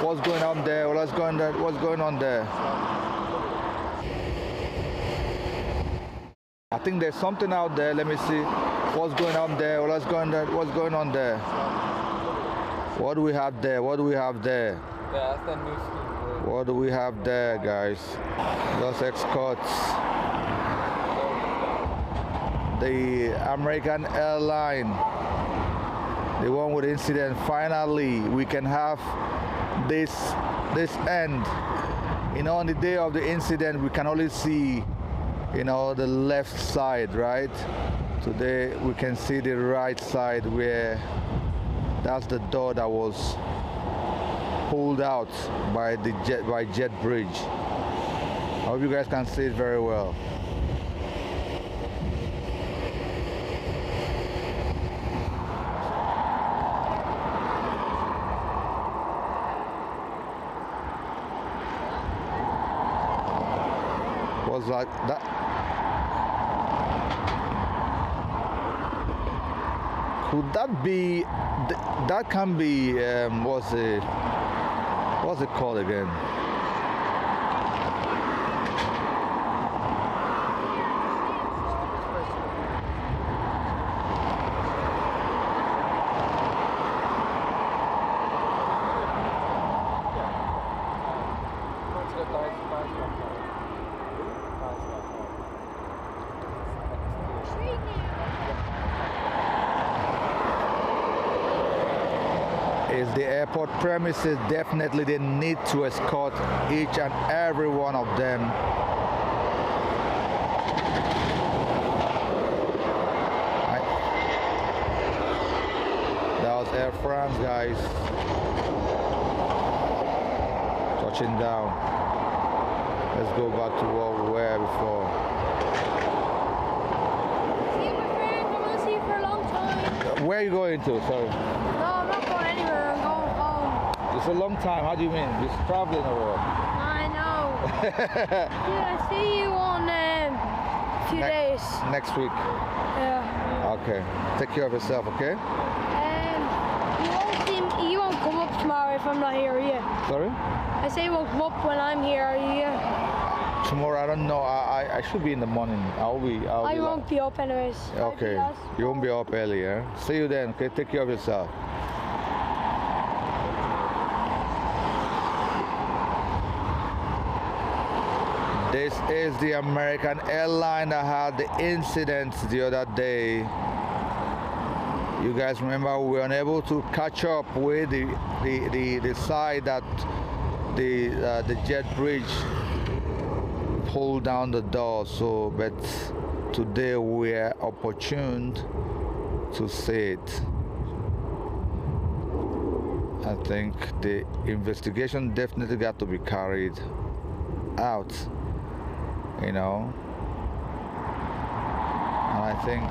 What's going on there? What's going on there? I think there's something out there. Let me see. What's going on there? What's going on there? What do we have there? What do we have there? Yeah, that's the new scheme. What do we have there, guys? Those escorts. The American Airlines, the one with incident. Finally, we can have this end. You know, on the day of the incident, we can only see, you know, the left side, right? Today we can see the right side, where that's the door that was pulled out by the jet bridge. I hope you guys can see it very well. Was like that. Could that be? That can be. What's it called again? Is the airport premises. Definitely they need to escort each and every one of them. That was Air France, guys, touching down. Let's go back to what we were before. See my friends, I want to see you for a long time. Where are you going to? Sorry. No, I'm not going anywhere, I'm going home. It's a long time. How do you mean? Just traveling or what? I know. Yeah, I see you on a few days. Next week. Yeah. Okay. Take care of yourself, okay? You won't come up tomorrow if I'm not here, are you? Sorry? I say you won't come up when I'm here, are you? Tomorrow, I don't know. I should be in the morning. I won't be up anyways. Okay. You won't be up earlier. See you then, okay? Take care of yourself. This is the American Airlines that had the incident the other day. You guys remember we were unable to catch up with the side that the jet bridge pulled down the door. So, but today we are opportune to see it. I think the investigation definitely got to be carried out, you know, and I think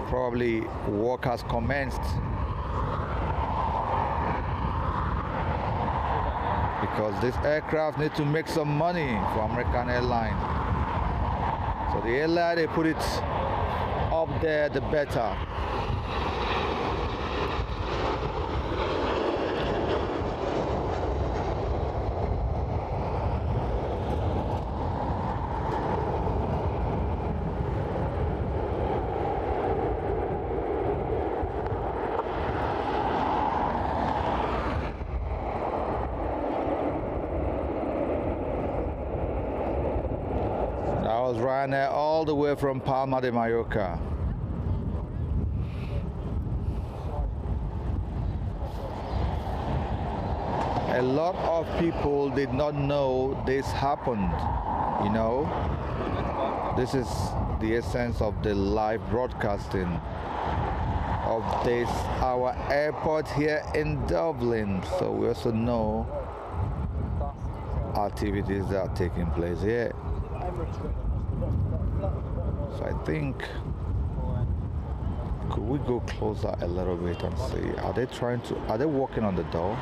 probably work has commenced, because this aircraft need to make some money for American Airlines. So the airline, they put it up there, the better. I was Ryanair all the way from Palma de Mallorca. A lot of people did not know this happened, you know. This is the essence of the live broadcasting of this, our airport here in Dublin. So we also know activities that are taking place here. So I think, could we go closer a little bit and see, are they working on the door?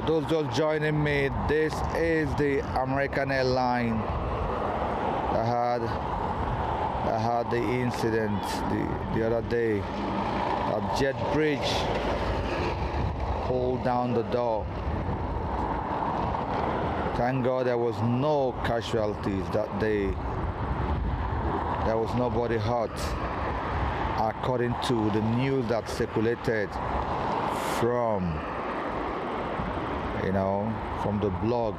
those just joining me, this is the American Airlines that had the incident the other day. A jet bridge pulled down the door. Thank God there was no casualties that day. There was nobody hurt, according to the news that circulated from the blog.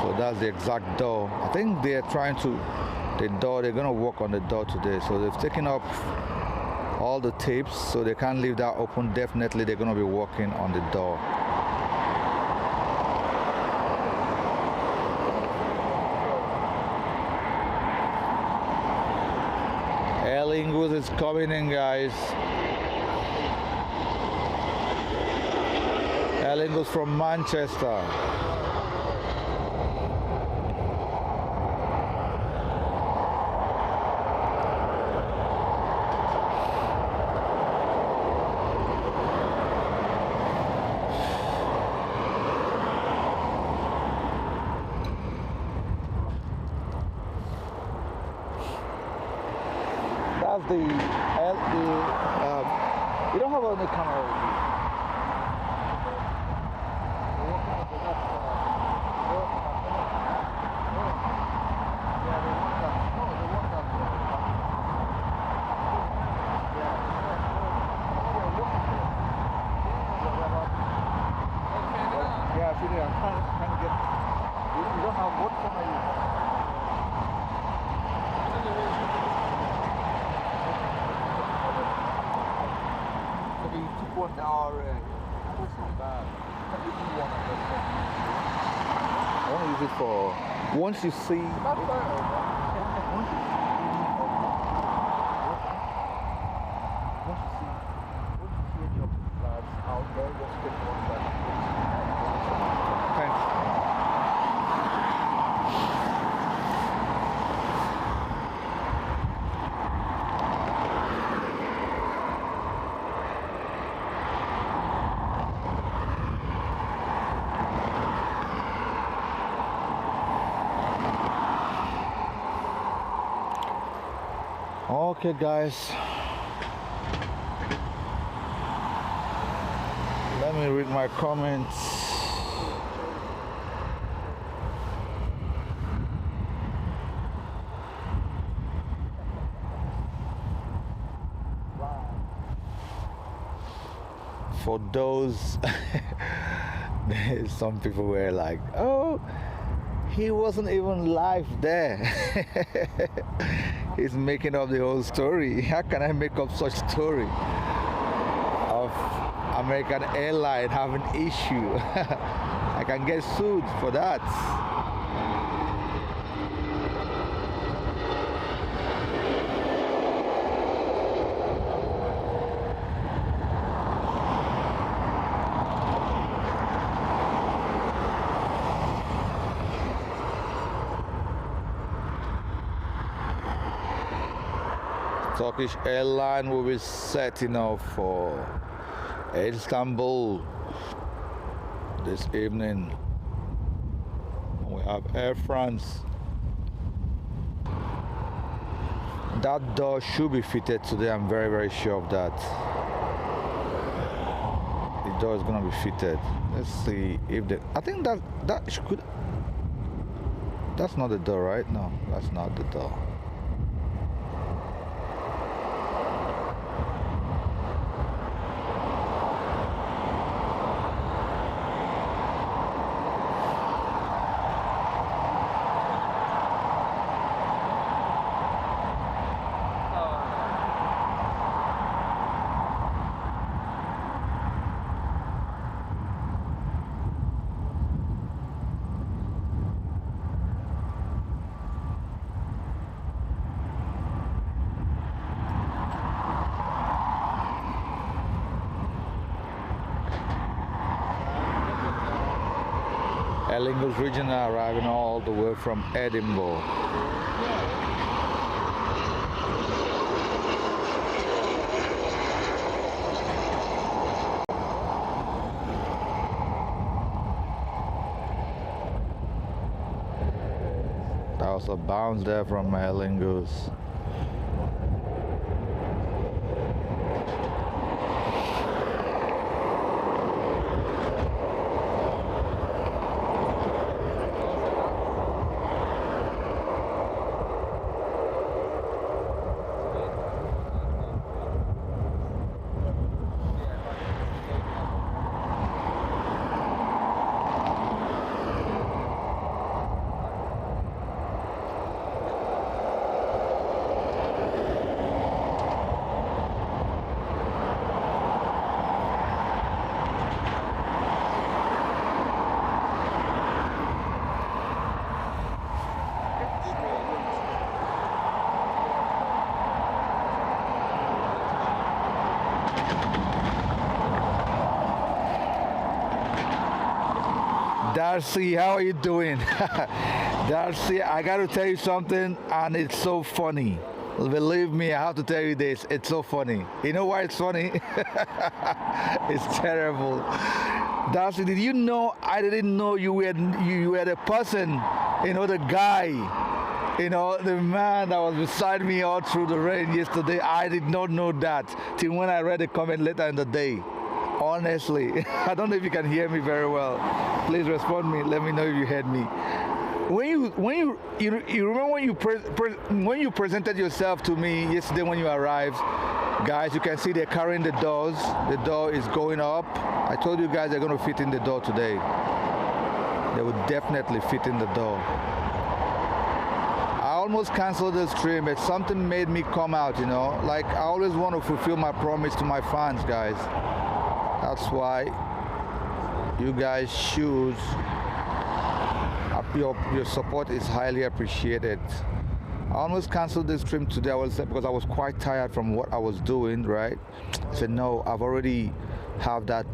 So that's the exact door. I think they're they're gonna work on the door today. So they've taken up all the tapes, so they can't leave that open. Definitely they're gonna be working on the door. Aer Lingus is coming in, guys. Aer Lingus from Manchester. That's the you don't have any camera. Yeah, see there, I'm trying to get. You don't have what camera you have? One hour. That's not bad. I want to use it for once you see. That's once you see your lads out there, just get one back. Thanks. Okay, guys, let me read my comments. For those, some people were like, oh, he wasn't even live there. He's making up the whole story. How can I make up such story of American Airlines having issue? I can get sued for that. Turkish Airlines will be setting off for Istanbul this evening. We have Air France. That door should be fitted today. I'm very, very sure of that. The door is going to be fitted. Let's see if I think that should. That's not the door, right? No, that's not the door. Aer Lingus Regional arriving all the way from Edinburgh. was a bounce there from Aer Lingus. Darcy, how are you doing? Darcy, I got to tell you something, and it's so funny. Believe me, I have to tell you this. It's so funny. You know why it's funny? It's terrible. Darcy, did you know I didn't know you were the person, you know, the guy, you know, the man that was beside me all through the rain yesterday. I did not know that till when I read the comment later in the day. Honestly, I don't know if you can hear me very well. Please respond me. Let me know if you heard me. When you remember when you presented yourself to me yesterday when you arrived, guys, you can see they're carrying the doors. The door is going up. I told you guys they're going to fit in the door today. They will definitely fit in the door. I almost canceled the stream, but something made me come out, you know. Like, I always want to fulfill my promise to my fans, guys. That's why you guys should, your support is highly appreciated. I almost canceled this stream today because I was quite tired from what I was doing, right? I said, no, I've already have that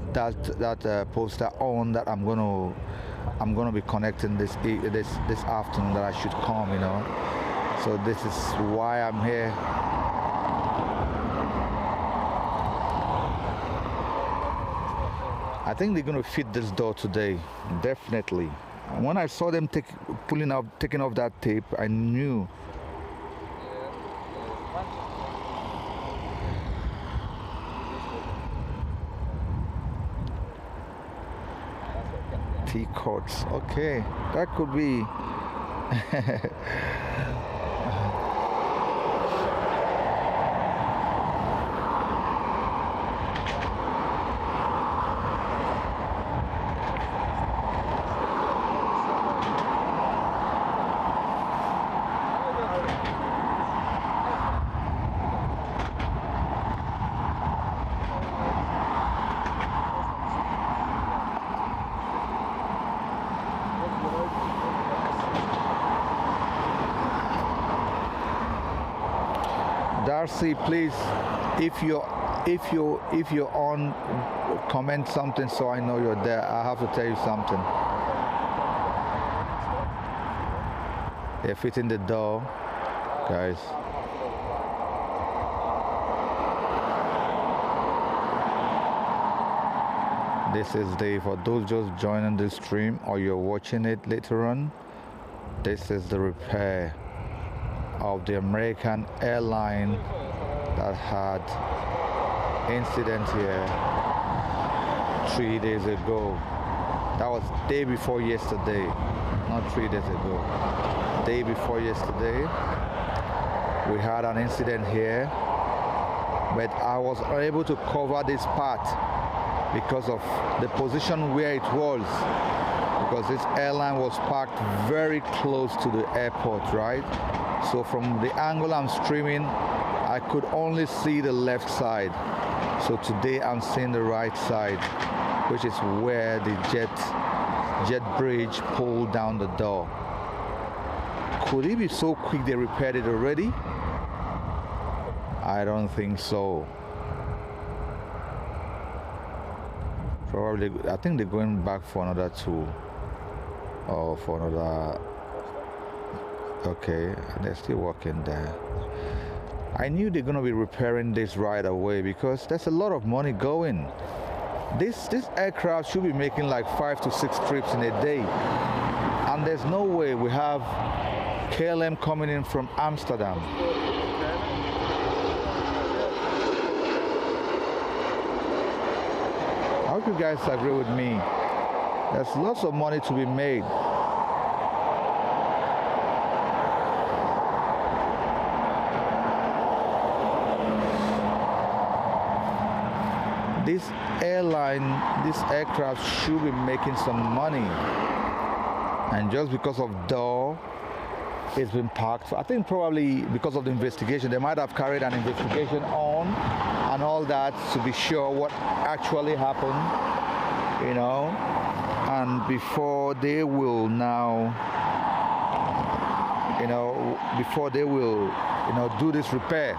poster on that I'm gonna be connecting this afternoon, that I should come, you know. So this is why I'm here. I think they're gonna fit this door today, definitely. When I saw them taking off that tape, I knew. T-courts, okay, that could be. Darcy, please, if you're on, comment something so I know you're there. I have to tell you something. They're fitting the door, guys. This is for those just joining the stream or you're watching it later on, this is the repair of the American airline that had incident here 3 days ago. That was day before yesterday, not 3 days ago. Day before yesterday, we had an incident here, but I was unable to cover this part because of the position where it was, because this airline was parked very close to the airport, right? So from the angle I'm streaming, I could only see the left side. So today I'm seeing the right side, which is where the jet bridge pulled down the door. Could it be so quick they repaired it already? I don't think so. Probably, I think they're going back for another tool or for another. Okay, they're still working there. I knew they're gonna be repairing this right away because there's a lot of money going. This aircraft should be making like 5 to 6 trips in a day, and there's no way we have KLM coming in from Amsterdam. I hope you guys agree with me. There's lots of money to be made. This airline, this aircraft should be making some money. And just because of DOR, it's been parked. I think probably because of the investigation, they might have carried an investigation on and all that to be sure what actually happened, you know, and before they will now, you know, before they will, you know, do this repair.